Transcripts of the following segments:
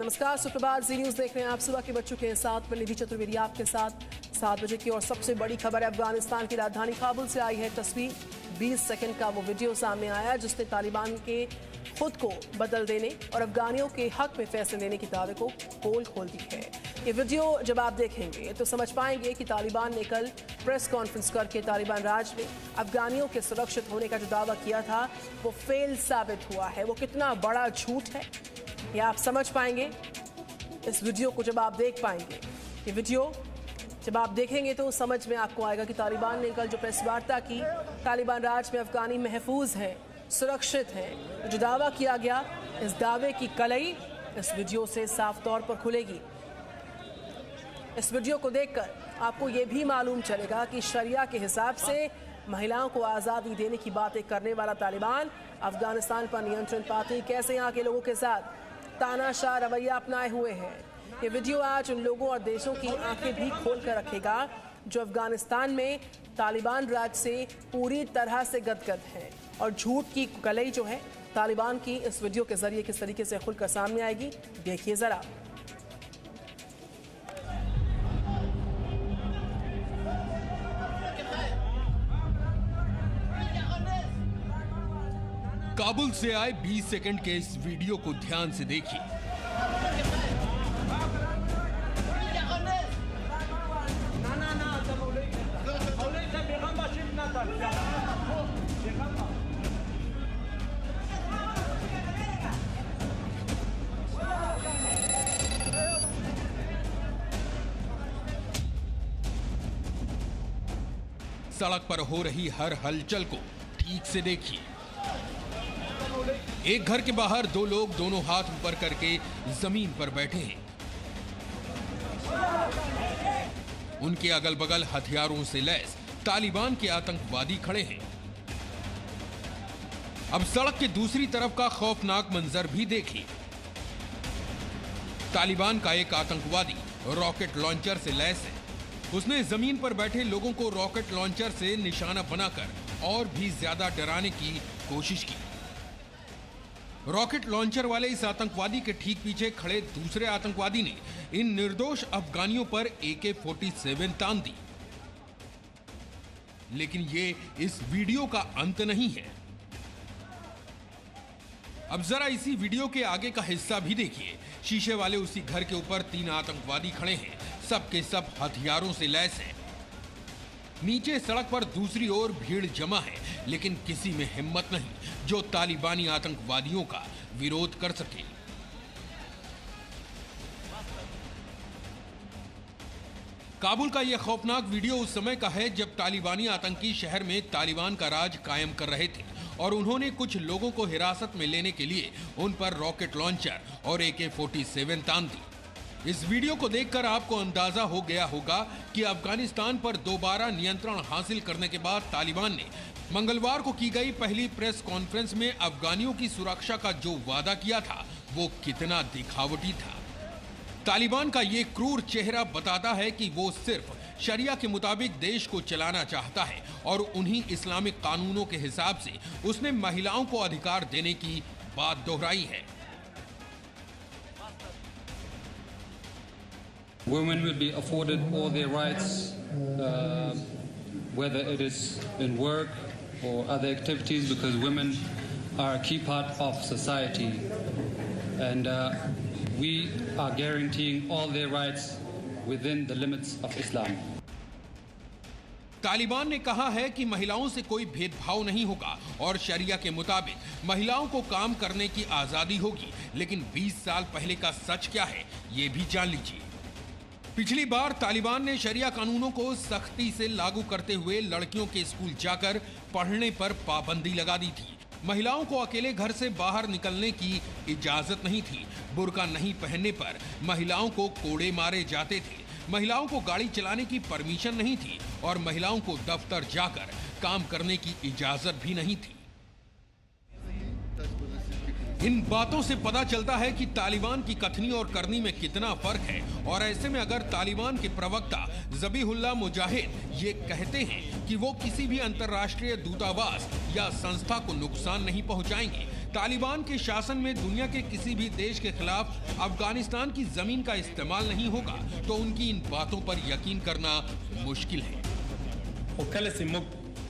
नमस्कार, सुप्रभात। जी न्यूज देख रहे हैं आप। सुबह के बच्चों के साथ निधि चतुर्वेदी आपके साथ 7 बजे की। और सबसे बड़ी खबर है, अफगानिस्तान की राजधानी काबुल से आई है तस्वीर। 20 सेकंड का वो वीडियो सामने आया जिसने तालिबान के खुद को बदल देने और अफगानियों के हक में फैसले लेने की दावे को पोल खोल दी है। ये वीडियो जब आप देखेंगे तो समझ पाएंगे कि तालिबान ने कल प्रेस कॉन्फ्रेंस करके तालिबान राज में अफगानियों के सुरक्षित होने का जो दावा किया था वो फेल साबित हुआ है। वो कितना बड़ा झूठ है ये आप समझ पाएंगे इस वीडियो को जब आप देख पाएंगे। ये वीडियो जब आप देखेंगे तो समझ में आपको आएगा कि तालिबान ने कल जो प्रेस वार्ता की, तालिबान राज में अफगानी महफूज हैं, सुरक्षित हैं, जो दावा किया गया, इस दावे की कलई इस वीडियो से साफ तौर पर खुलेगी। इस वीडियो को देखकर आपको ये भी मालूम चलेगा कि शरिया के हिसाब से महिलाओं को आज़ादी देने की बातें करने वाला तालिबान अफगानिस्तान पर नियंत्रण पाते कैसे यहाँ के लोगों के साथ तानाशाह रवैया अपनाए हुए हैं। ये वीडियो आज उन लोगों और देशों की आंखें भी खोल कर रखेगा जो अफगानिस्तान में तालिबान राज से पूरी तरह से गदगद हैं। और झूठ की कलई जो है तालिबान की इस वीडियो के जरिए किस तरीके से खुलकर सामने आएगी, देखिए जरा। काबुल से आए 20 सेकंड के इस वीडियो को ध्यान से देखिए। सड़क पर हो रही हर हलचल को ठीक से देखिए। एक घर के बाहर दो लोग दोनों हाथ ऊपर करके जमीन पर बैठे हैं। उनके अगल बगल हथियारों से लैस तालिबान के आतंकवादी खड़े हैं। अब सड़क के दूसरी तरफ का खौफनाक मंजर भी देखिए। तालिबान का एक आतंकवादी रॉकेट लॉन्चर से लैस है। उसने जमीन पर बैठे लोगों को रॉकेट लॉन्चर से निशाना बनाकर और भी ज्यादा डराने की कोशिश की। रॉकेट लॉन्चर वाले इस आतंकवादी के ठीक पीछे खड़े दूसरे आतंकवादी ने इन निर्दोष अफगानियों पर AK-47 तान दी। लेकिन ये इस वीडियो का अंत नहीं है। अब जरा इसी वीडियो के आगे का हिस्सा भी देखिए। शीशे वाले उसी घर के ऊपर 3 आतंकवादी खड़े हैं। सबके सब हथियारों से लैस हैं। नीचे सड़क पर दूसरी ओर भीड़ जमा है, लेकिन किसी में हिम्मत नहीं जो तालिबानी आतंकवादियों का विरोध कर सके। काबुल का यह खौफनाक वीडियो उस समय का है जब तालिबानी आतंकी शहर में तालिबान का राज कायम कर रहे थे और उन्होंने कुछ लोगों को हिरासत में लेने के लिए उन पर रॉकेट लॉन्चर और AK-47 तान दी। इस वीडियो को देखकर आपको अंदाजा हो गया होगा कि अफगानिस्तान पर दोबारा नियंत्रण हासिल करने के बाद तालिबान ने मंगलवार को की गई पहली प्रेस कॉन्फ्रेंस में अफगानियों की सुरक्षा का जो वादा किया था वो कितना दिखावटी था। तालिबान का ये क्रूर चेहरा बताता है कि वो सिर्फ शरिया के मुताबिक देश को चलाना चाहता है और उन्हीं इस्लामिक कानूनों के हिसाब से उसने महिलाओं को अधिकार देने की बात दोहराई है। Women will be afforded all their rights, whether it is in work or other activities, because women are a key part of society, and we are guaranteeing all their rights within the limits of Islam. Taliban ने कहा है कि महिलाओं से कोई भेदभाव नहीं होगा और शरिया के मुताबिक महिलाओं को काम करने की आजादी होगी। लेकिन 20 साल पहले का सच क्या है ये भी जान लीजिए। पिछली बार तालिबान ने शरिया कानूनों को सख्ती से लागू करते हुए लड़कियों के स्कूल जाकर पढ़ने पर पाबंदी लगा दी थी। महिलाओं को अकेले घर से बाहर निकलने की इजाजत नहीं थी। बुर्का नहीं पहनने पर महिलाओं को कोड़े मारे जाते थे। महिलाओं को गाड़ी चलाने की परमिशन नहीं थी और महिलाओं को दफ्तर जाकर काम करने की इजाजत भी नहीं थी। इन बातों से पता चलता है कि तालिबान की कथनी और करनी में कितना फर्क है। और ऐसे में अगर तालिबान के प्रवक्ता ज़बीहुल्लाह मुजाहिद ये कहते हैं कि वो किसी भी अंतर्राष्ट्रीय दूतावास या संस्था को नुकसान नहीं पहुंचाएंगे, तालिबान के शासन में दुनिया के किसी भी देश के खिलाफ अफगानिस्तान की जमीन का इस्तेमाल नहीं होगा तो उनकी इन बातों पर यकीन करना मुश्किल है।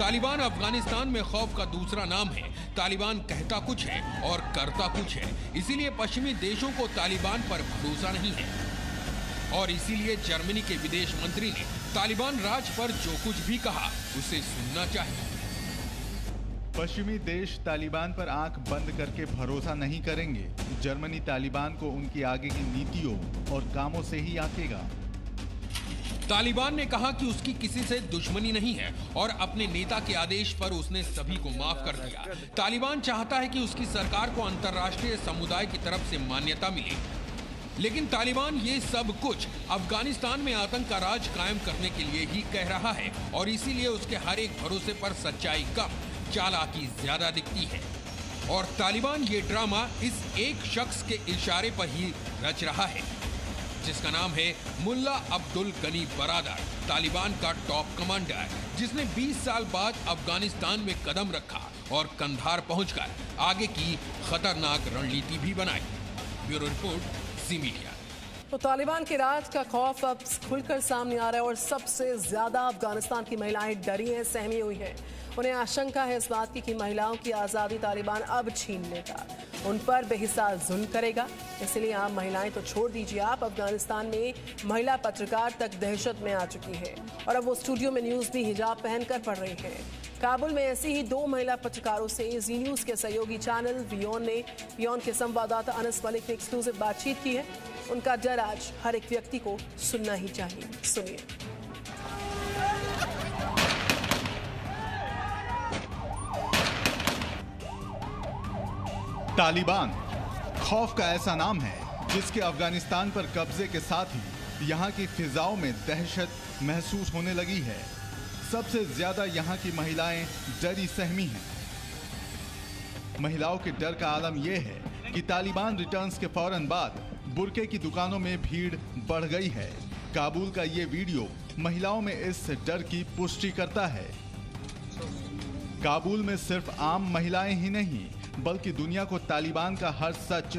तालिबान अफगानिस्तान में खौफ का दूसरा नाम है। तालिबान कहता कुछ है और करता कुछ है, इसीलिए पश्चिमी देशों को तालिबान पर भरोसा नहीं है और इसीलिए जर्मनी के विदेश मंत्री ने तालिबान राज पर जो कुछ भी कहा उसे सुनना चाहिए। पश्चिमी देश तालिबान पर आंख बंद करके भरोसा नहीं करेंगे। जर्मनी तालिबान को उनकी आगे की नीतियों और कामों से ही आंकेगा। तालिबान ने कहा कि उसकी किसी से दुश्मनी नहीं है और अपने नेता के आदेश पर उसने सभी को माफ कर दिया। तालिबान चाहता है कि उसकी सरकार को अंतर्राष्ट्रीय समुदाय की तरफ से मान्यता मिले, लेकिन तालिबान ये सब कुछ अफगानिस्तान में आतंक का राज कायम करने के लिए ही कह रहा है और इसीलिए उसके हर एक भरोसे पर सच्चाई कम, चालाकी ज्यादा दिखती है। और तालिबान ये ड्रामा इस एक शख्स के इशारे पर ही रच रहा है, जिसका नाम है मुल्ला अब्दुल गनी बरादर, तालिबान का टॉप कमांडर, जिसने 20 साल बाद अफगानिस्तान में कदम रखा और कंधार पहुंचकर आगे की खतरनाक रणनीति भी बनाई। ब्यूरो रिपोर्ट, ज़ी मीडिया। तो तालिबान के राज का खौफ अब खुलकर सामने आ रहा है और सबसे ज्यादा अफगानिस्तान की महिलाएं डरी हैं, सहमी हुई हैं। उन्हें आशंका है इस बात की कि महिलाओं की आज़ादी तालिबान अब छीन लेगा, उन पर बेहिसाब जुल्म करेगा। इसलिए आप महिलाएं तो छोड़ दीजिए, आप अफगानिस्तान में महिला पत्रकार तक दहशत में आ चुकी है और अब वो स्टूडियो में न्यूज़ भी हिजाब पहनकर पढ़ रही हैं। काबुल में ऐसी ही 2 महिला पत्रकारों से ज़ी न्यूज़ के सहयोगी चैनल वियोन के संवाददाता अनस मलिक ने एक्सक्लूसिव बातचीत की है। उनका डर आज हर एक व्यक्ति को सुनना ही चाहिए। सुनिए। तालिबान खौफ का ऐसा नाम है जिसके अफगानिस्तान पर कब्जे के साथ ही यहाँ की फिजाओं में दहशत महसूस होने लगी है। सबसे ज्यादा यहाँ की महिलाएं डरी सहमी हैं। महिलाओं के डर का आलम यह है कि तालिबान रिटर्न्स के फौरन बाद बुरके की दुकानों में भीड़ बढ़ गई है। काबुल का ये वीडियो महिलाओं में इस डर की पुष्टि करता है। काबुल में सिर्फ आम महिलाएं ही नहीं बल्कि दुनिया को तालिबान का हर सच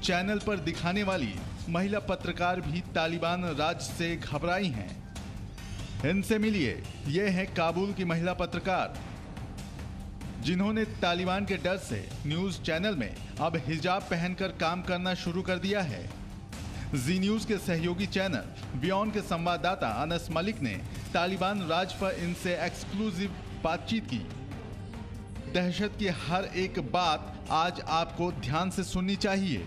चैनल पर दिखाने वाली महिला पत्रकार भी तालिबान राज से घबराई हैं। इनसे मिलिए, ये है काबुल की महिला पत्रकार जिन्होंने तालिबान के डर से न्यूज चैनल में अब हिजाब पहनकर काम करना शुरू कर दिया है। ज़ी न्यूज़ के सहयोगी चैनल वियोन के संवाददाता अनस मलिक ने तालिबान राज पर इनसे एक्सक्लूसिव बातचीत की। दहशत की हर एक बात आज आपको ध्यान से सुननी चाहिए।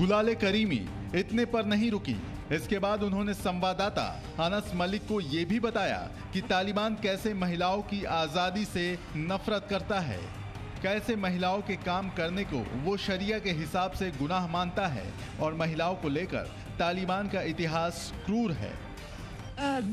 गुलाले करीमी इतने पर नहीं रुकी। इसके बाद उन्होंने संवाददाता अनस मलिक को ये भी बताया कि तालिबान कैसे महिलाओं की आज़ादी से नफरत करता है, कैसे महिलाओं के काम करने को वो शरिया के हिसाब से गुनाह मानता है और महिलाओं को लेकर तालिबान का इतिहास क्रूर है।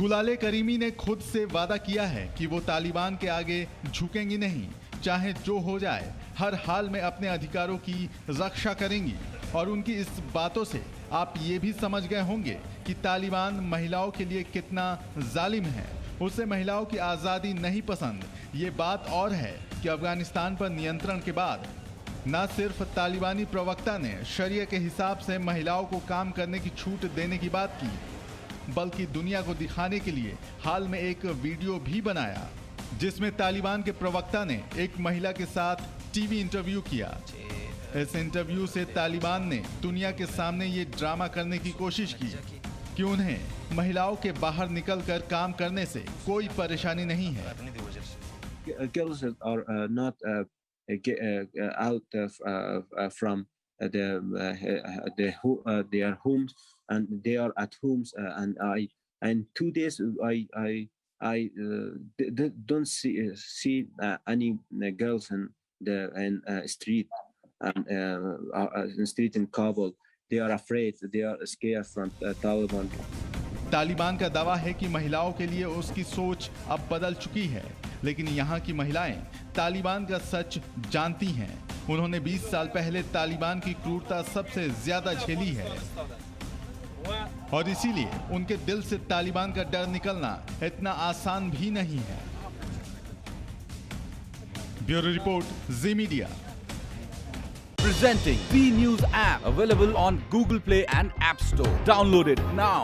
गुलाले करीमी ने खुद से वादा किया है कि वो तालिबान के आगे झुकेंगी नहीं, चाहे जो हो जाए, हर हाल में अपने अधिकारों की रक्षा करेंगी। और उनकी इस बातों से आप ये भी समझ गए होंगे कि तालिबान महिलाओं के लिए कितना जालिम है। उसे महिलाओं की आज़ादी नहीं पसंद। ये बात और है कि अफगानिस्तान पर नियंत्रण के बाद न सिर्फ तालिबानी प्रवक्ता ने शरिया के हिसाब से महिलाओं को काम करने की छूट देने की बात की, बल्कि दुनिया को दिखाने के लिए हाल में एक वीडियो भी बनाया जिसमें तालिबान के प्रवक्ता ने एक महिला के साथ टीवी इंटरव्यू किया। इस इंटरव्यू से तालिबान ने दुनिया के सामने ये ड्रामा करने की कोशिश की कि उन्हें महिलाओं के बाहर निकलकर काम करने से कोई परेशानी नहीं है। Girls are not out from their homes, and they are at homes. And 2 days I don't see any girls in the street in Kabul. They are afraid. They are scared from Taliban. Taliban का दावा है कि महिलाओं के लिए उसकी सोच अब बदल चुकी है, लेकिन यहाँ की महिलाएं तालिबान का सच जानती हैं। उन्होंने 20 साल पहले तालिबान की क्रूरता सबसे ज्यादा झेली है और इसीलिए उनके दिल से तालिबान का डर निकलना इतना आसान भी नहीं है। Bureau report, ji media. Presenting B News app, available on Google Play and App Store. Download it now.